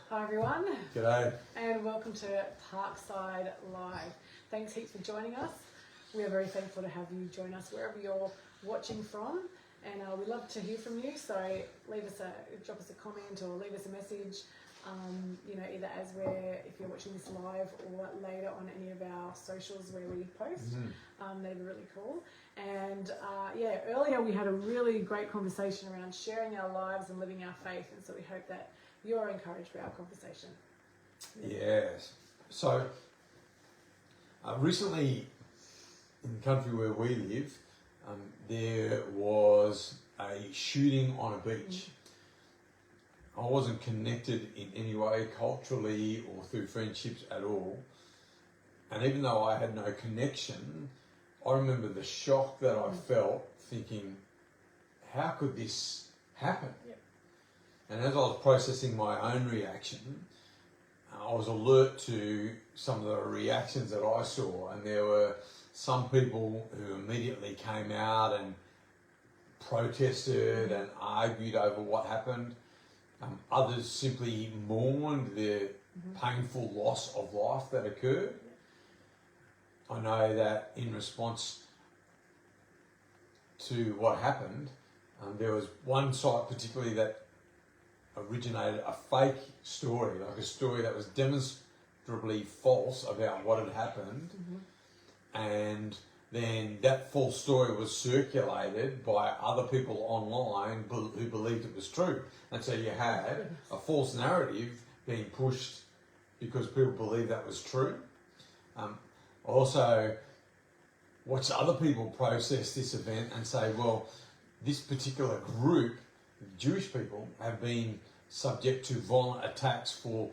Hi everyone. G'day. And welcome to Parkside Live. Thanks heaps for joining us. We are very thankful to have you join us wherever you're watching from, and we love to hear from you. So drop us a comment or leave us a message. Either if you're watching this live or later on any of our socials where we post. They'd be really cool. And earlier we had a really great conversation around sharing our lives and living our faith, and so we hope that you're encouraged by our conversation. Yes. So, recently in the country where we live, there was a shooting on a beach. I wasn't connected in any way culturally or through friendships at all. And even though I had no connection, I remember the shock that I felt thinking, how could this happen? Yep. And as I was processing my own reaction, I was alert to some of the reactions that I saw, and there were some people who immediately came out and protested and argued over what happened. Others simply mourned the painful loss of life that occurred. I know that in response to what happened, there was one site particularly that originated a fake story, like a story that was demonstrably false about what had happened. And then that false story was circulated by other people online who believed it was true. And so you had a false narrative being pushed because people believed that was true. I also watched other people process this event and say, well, this particular group, Jewish people, have been subject to violent attacks for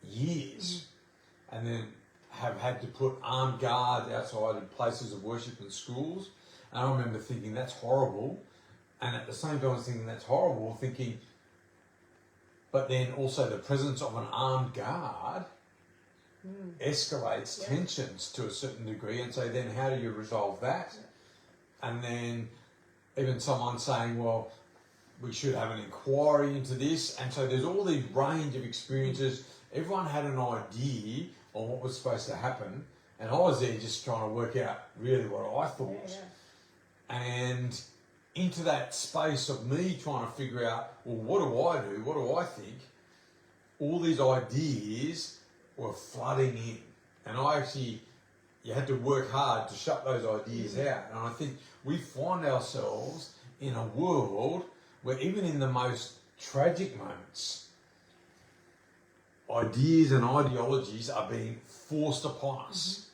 years, and then have had to put armed guards outside of places of worship and schools. And I remember thinking, that's horrible. And at the same time I was thinking, that's horrible, thinking, but then also the presence of an armed guard escalates tensions to a certain degree. And so then how do you resolve that? And then even someone saying, well, we should have an inquiry into this. And so there's all these range of experiences. Everyone had an idea on what was supposed to happen. And I was there just trying to work out really what I thought. And into that space of me trying to figure out, well, what do I do? What do I think? All these ideas were flooding in. And you had to work hard to shut those ideas out. And I think we find ourselves in a world where even in the most tragic moments, ideas and ideologies are being forced upon us.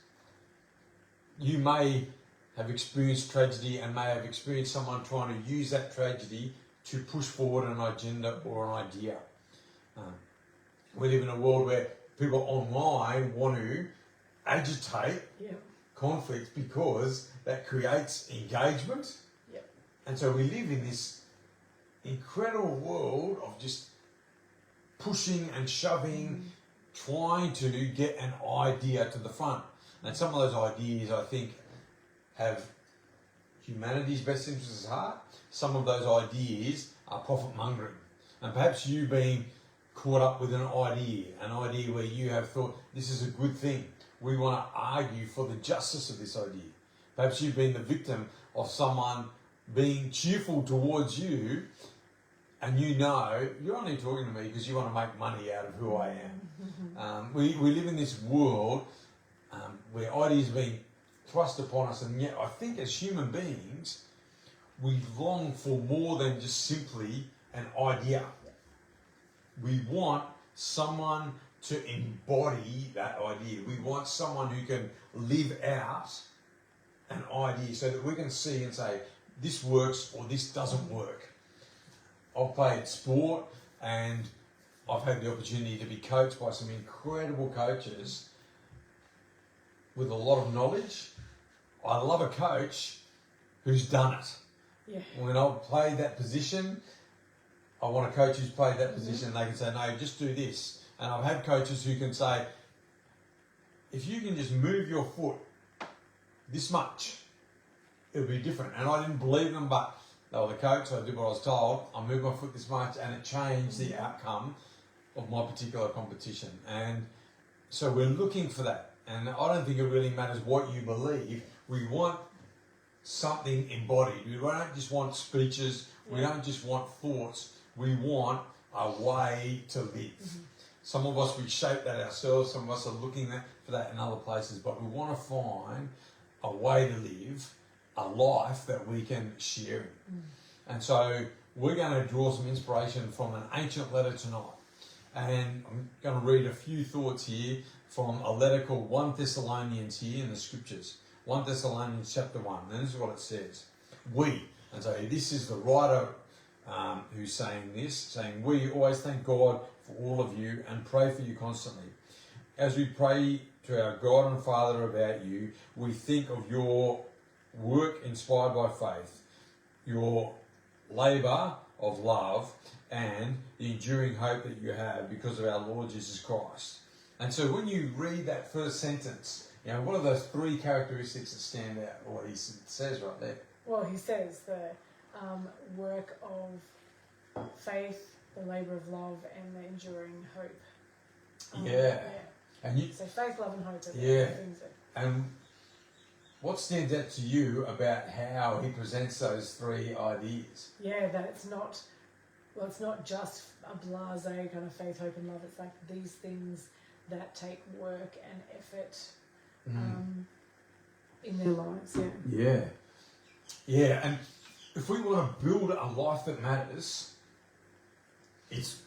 You may have experienced tragedy and may have experienced someone trying to use that tragedy to push forward an agenda or an idea. We live in a world where people online want to agitate conflict because that creates engagement. And so we live in this incredible world of just pushing and shoving, trying to get an idea to the front. And some of those ideas, I think, have humanity's best interests at heart. Some of those ideas are profit mongering. And perhaps you've been caught up with an idea where you have thought, this is a good thing. We want to argue for the justice of this idea. Perhaps you've been the victim of someone being cheerful towards you, and you're only talking to me because you want to make money out of who I am. We live in this world where ideas are being thrust upon us, and yet I think as human beings, we long for more than just simply an idea. We want someone to embody that idea. We want someone who can live out an idea so that we can see and say, this works or this doesn't work. I've played sport and I've had the opportunity to be coached by some incredible coaches with a lot of knowledge. I love a coach who's done it. When I've played that position, I want a coach who's played that position, and they can say, no, just do this. And I've had coaches who can say, if you can just move your foot this much, it'll be different. And I didn't believe them, but they were the coach, so I did what I was told. I moved my foot this much, and it changed the outcome of my particular competition. And so we're looking for that. And I don't think it really matters what you believe. We want something embodied. We don't just want speeches. We don't just want thoughts. We want a way to live. Some of us, we shape that ourselves. Some of us are looking for that in other places. But we want to find a way to live a life that we can share in. And so we're going to draw some inspiration from an ancient letter tonight. And I'm going to read a few thoughts here from a letter called 1 Thessalonians here in the scriptures. 1 Thessalonians chapter 1. And this is what it says. We, and so this is the writer who's saying this, saying, we always thank God for all of you and pray for you constantly. As we pray to our God and Father about you, we think of your work inspired by faith, your labour of love, and the enduring hope that you have because of our Lord Jesus Christ. And so when you read that first sentence, what are those three characteristics that stand out, or what he says right there? Well, he says the work of faith, the labour of love, and the enduring hope. And so faith, love, and hope. And what stands out to you about how he presents those three ideas? Yeah, that it's not just a blasé kind of faith, hope, and love. It's like these things that take work and effort in their lives. Yeah, and if we want to build a life that matters, it's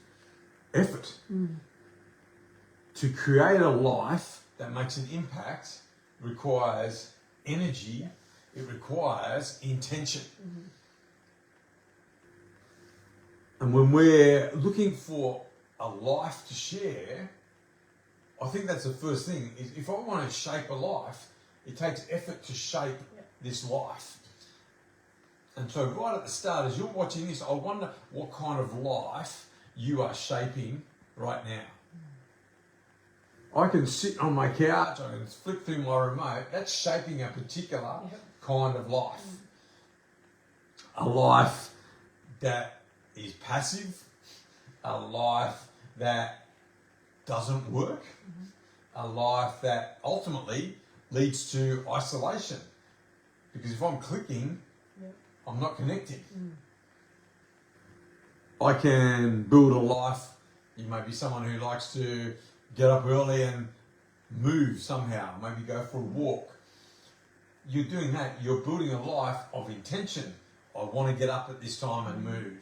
effort. To create a life that makes an impact requires energy, it requires intention. And when we're looking for a life to share, I think that's the first thing. If I want to shape a life, it takes effort to shape this life. And so right at the start, as you're watching this, I wonder what kind of life you are shaping right now. I can sit on my couch, I can flick through my remote. That's shaping a particular kind of life. A life that is passive, a life that doesn't work, a life that ultimately leads to isolation. Because if I'm clicking, I'm not connecting. I can build a life. You may be someone who likes to get up early and move somehow, maybe go for a walk. You're doing that, you're building a life of intention. I want to get up at this time and move.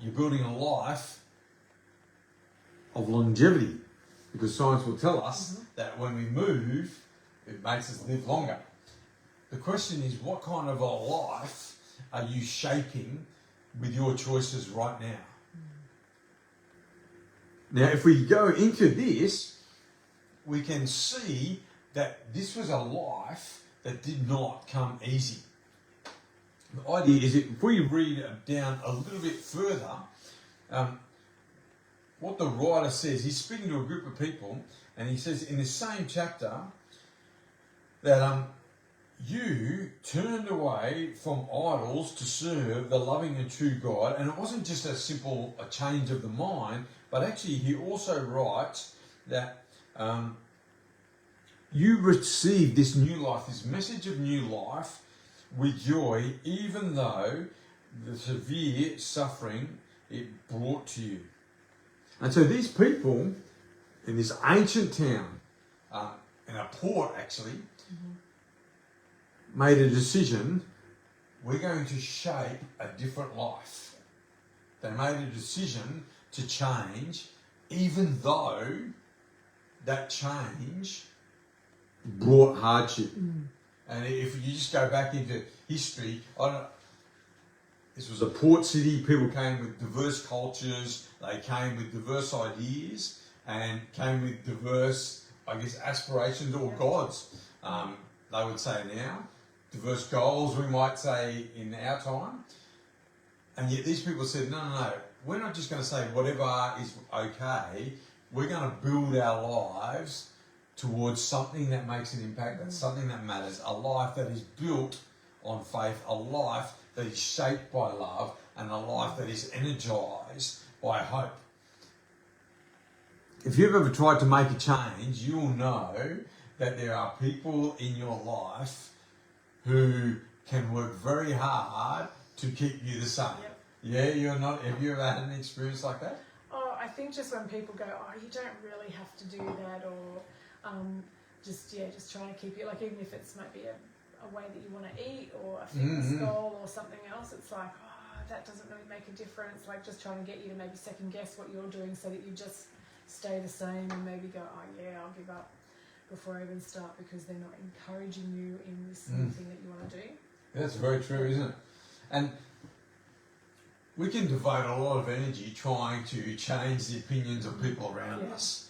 You're building a life of longevity, because science will tell us that when we move, it makes us live longer. The question is, what kind of a life are you shaping with your choices right now? Now, if we go into this, we can see that this was a life that did not come easy. The idea is that if we read down a little bit further, what the writer says, he's speaking to a group of people, and he says in the same chapter that you turned away from idols to serve the loving and true God. And it wasn't just a change of the mind, but actually he also writes that you received this new life, this message of new life with joy, even though the severe suffering it brought to you. And so these people in this ancient town, in a port actually, made a decision, we're going to shape a different life. They made a decision to change, even though that change brought hardship. And if you just go back into history, this was a port city, people came with diverse cultures, they came with diverse ideas, and came with diverse, aspirations or gods, they would say now. Diverse goals, we might say, in our time. And yet these people said, no, we're not just going to say whatever is okay, we're going to build our lives towards something that makes an impact, that's something that matters, a life that is built on faith, a life that is shaped by love, and a life that is energized by hope. if you've ever tried to make a change, you'll know that there are people in your life who can work very hard to keep you the same. Yep. Yeah, you're not. Have you ever had an experience like that? Oh, I think just when people go, oh, you don't really have to do that, or just trying to keep you, like, even if it's might be a way that you want to eat or a fitness goal or something else, it's like, oh, that doesn't really make a difference. Like, just trying to get you to maybe second guess what you're doing so that you just stay the same and maybe go, oh yeah, I'll give up before I even start, because they're not encouraging you in this new thing that you want to do. That's very true, isn't it? And we can devote a lot of energy trying to change the opinions of people around us.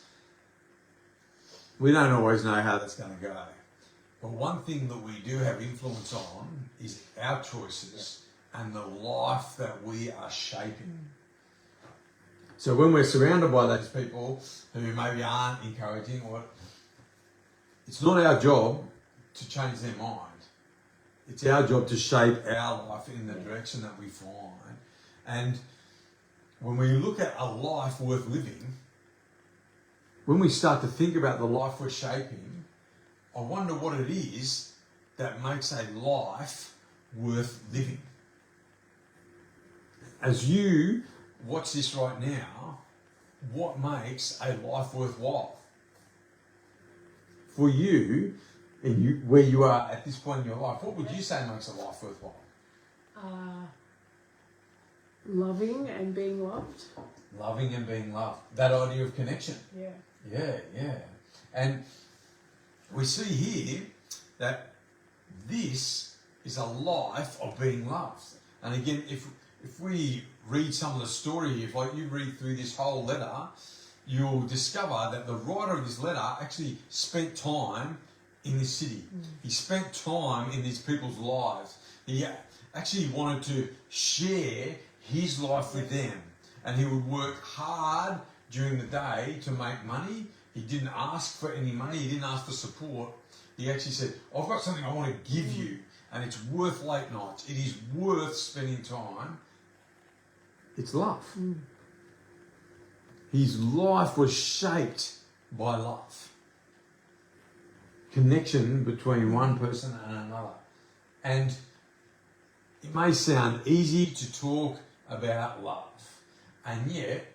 We don't always know how that's going to go. But one thing that we do have influence on is our choices and the life that we are shaping. So when we're surrounded by those people who maybe aren't encouraging, or it's not our job to change their mind. It's our job to shape our life in the direction that we find. And when we look at a life worth living, when we start to think about the life we're shaping, I wonder what it is that makes a life worth living. As you watch this right now, what makes a life worthwhile? For you, and where you are at this point in your life, what would you say makes a life worthwhile? Loving and being loved. Loving and being loved. That idea of connection. Yeah. Yeah. And we see here that this is a life of being loved. And again, if we read some of the story, if like you read through this whole letter, you'll discover that the writer of this letter actually spent time in this city. He spent time in these people's lives. He actually wanted to share his life with them. And he would work hard during the day to make money. He didn't ask for any money. He didn't ask for support. He actually said, I've got something I want to give you, and it's worth late nights. It is worth spending time. It's love. His life was shaped by love. Connection between one person and another. And it may sound easy to talk about love. And yet,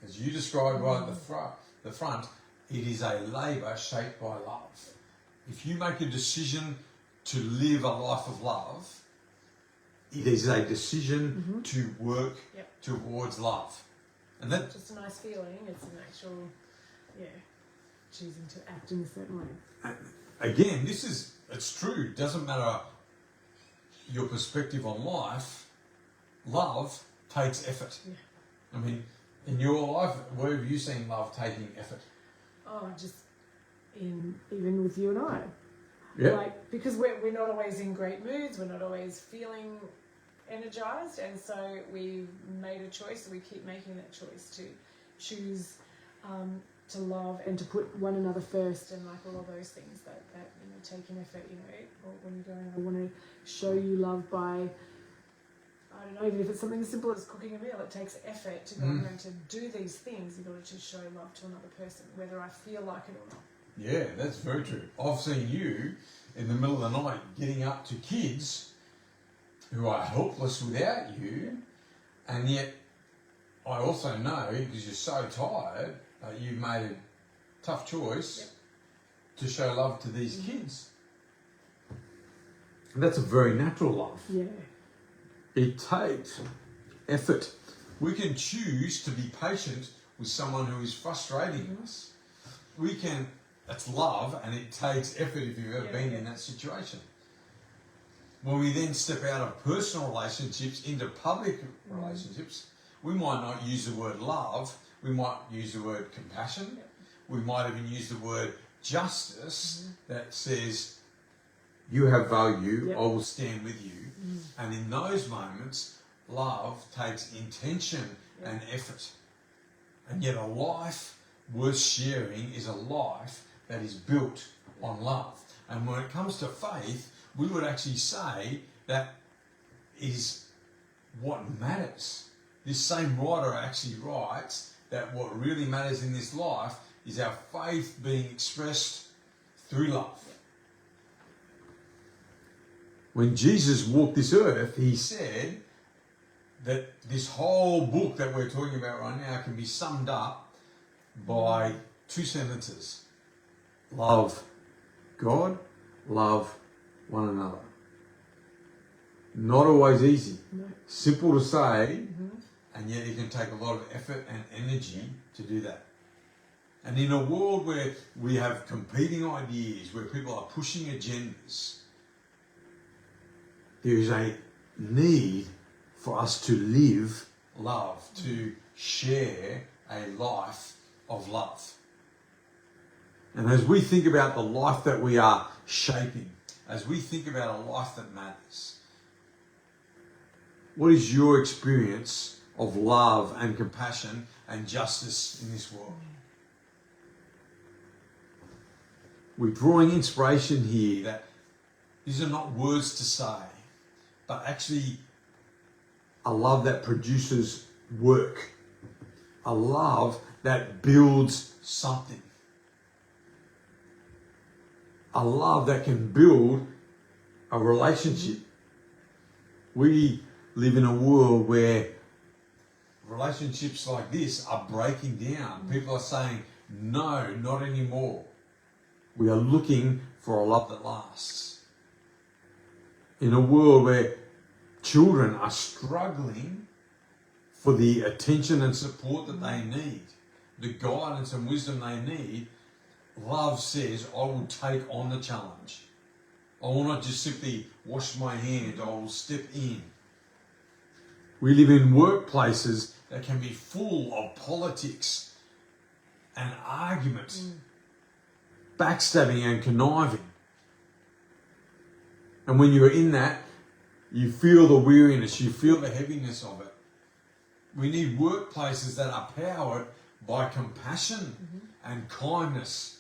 as you described right at the front, it is a labour shaped by love. If you make a decision to live a life of love, it is a decision to work towards love. And that's just a nice feeling. It's an actual, choosing to act in a certain way. Again, it's true. It doesn't matter your perspective on life. Love takes effort. Yeah. I mean, in your life, where have you seen love taking effort? Oh, just even with you and I. Yeah. Like, because we're not always in great moods, we're not always feeling energized, and so we've made a choice, and we keep making that choice to choose to love and to put one another first, and like all of those things that take an effort, or when you're going, I want to show you love by, I don't know, even if it's something as simple as cooking a meal, it takes effort to go and to do these things in order to show love to another person, whether I feel like it or not. Yeah, that's very true. I've seen you in the middle of the night getting up to kids who are helpless without you, and yet I also know, because you're so tired, you've made a tough choice to show love to these kids. And that's a very natural love. Yeah. It takes effort. We can choose to be patient with someone who is frustrating us. That's love, and it takes effort if you've ever been in that situation. When we then step out of personal relationships into public relationships, we might not use the word love, we might use the word compassion, we might even use the word justice that says, you have value, I will stand with you. And in those moments, love takes intention and effort. And yet a life worth sharing is a life that is built on love. And when it comes to faith, we would actually say that is what matters. This same writer actually writes that what really matters in this life is our faith being expressed through love. When Jesus walked this earth, he said that this whole book that we're talking about right now can be summed up by 2 sentences. Love God, love one another. Not always easy. No. Simple to say, and yet it can take a lot of effort and energy to do that. And in a world where we have competing ideas, where people are pushing agendas, there is a need for us to live love, to share a life of love. And as we think about the life that we are shaping, as we think about a life that matters, what is your experience of love and compassion and justice in this world? We're drawing inspiration here that these are not words to say, but actually a love that produces work, a love that builds something, a love that can build a relationship. We live in a world where relationships like this are breaking down. People are saying, no, not anymore. We are looking for a love that lasts. In a world where children are struggling for the attention and support that they need, the guidance and wisdom they need, love says, I will take on the challenge. I will not just simply wash my hands, I will step in. We live in workplaces that can be full of politics and argument, backstabbing and conniving. And when you're in that, you feel the weariness, you feel the heaviness of it. We need workplaces that are powered by compassion and kindness.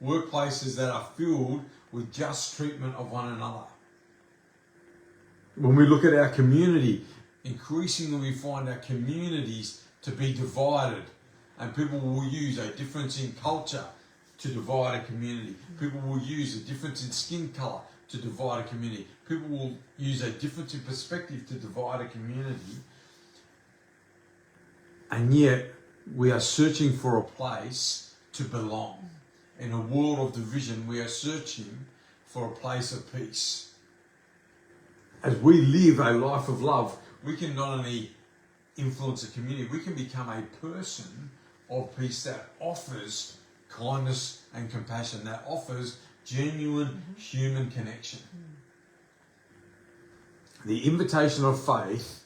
Workplaces that are filled with just treatment of one another. When we look at our community, increasingly we find our communities to be divided, and people will use a difference in culture to divide a community. People will use a difference in skin colour to divide a community. People will use a difference in perspective to divide a community. And yet we are searching for a place to belong. In a world of division, we are searching for a place of peace. As we live a life of love, we can not only influence a community, we can become a person of peace that offers kindness and compassion, that offers genuine human connection. The invitation of faith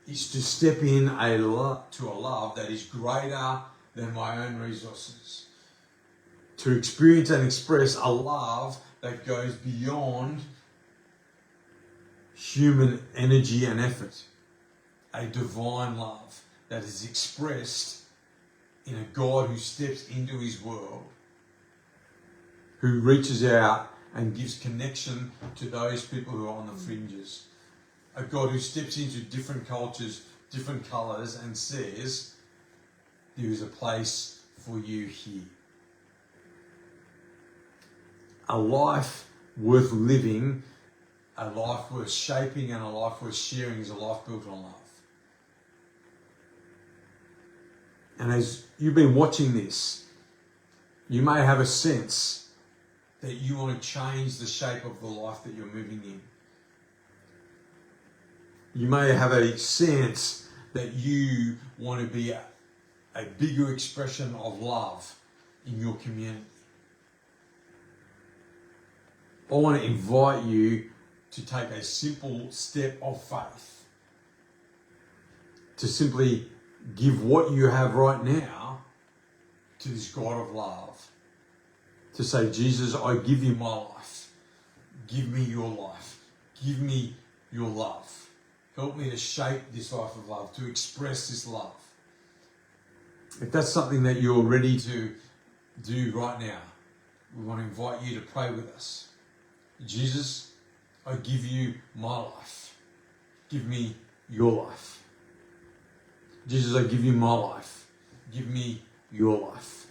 is to step in to a love that is greater than my own resources. To experience and express a love that goes beyond human energy and effort. A divine love that is expressed in a God who steps into his world, who reaches out and gives connection to those people who are on the fringes. A God who steps into different cultures, different colours, and says, there is a place for you here. A life worth living, a life worth shaping, and a life worth sharing is a life built on love. And as you've been watching this, you may have a sense that you want to change the shape of the life that you're moving in. You may have a sense that you want to be a bigger expression of love in your community. I want to invite you to take a simple step of faith. To simply give what you have right now to this God of love. To say, Jesus, I give you my life. Give me your life. Give me your love. Help me to shape this life of love, to express this love. If that's something that you're ready to do right now, we want to invite you to pray with us. Jesus, I give you my life. Give me your life. Jesus, I give you my life. give me your life.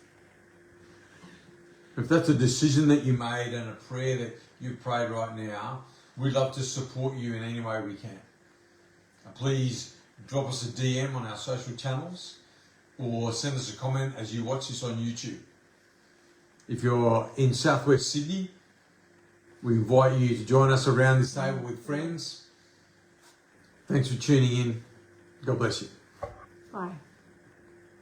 If that's a decision that you made and a prayer that you've prayed right now, we'd love to support you in any way we can. Please drop us a DM on our social channels or send us a comment as you watch this on YouTube. If you're in Southwest Sydney, we invite you to join us around this table with friends. Thanks for tuning in. God bless you. Bye.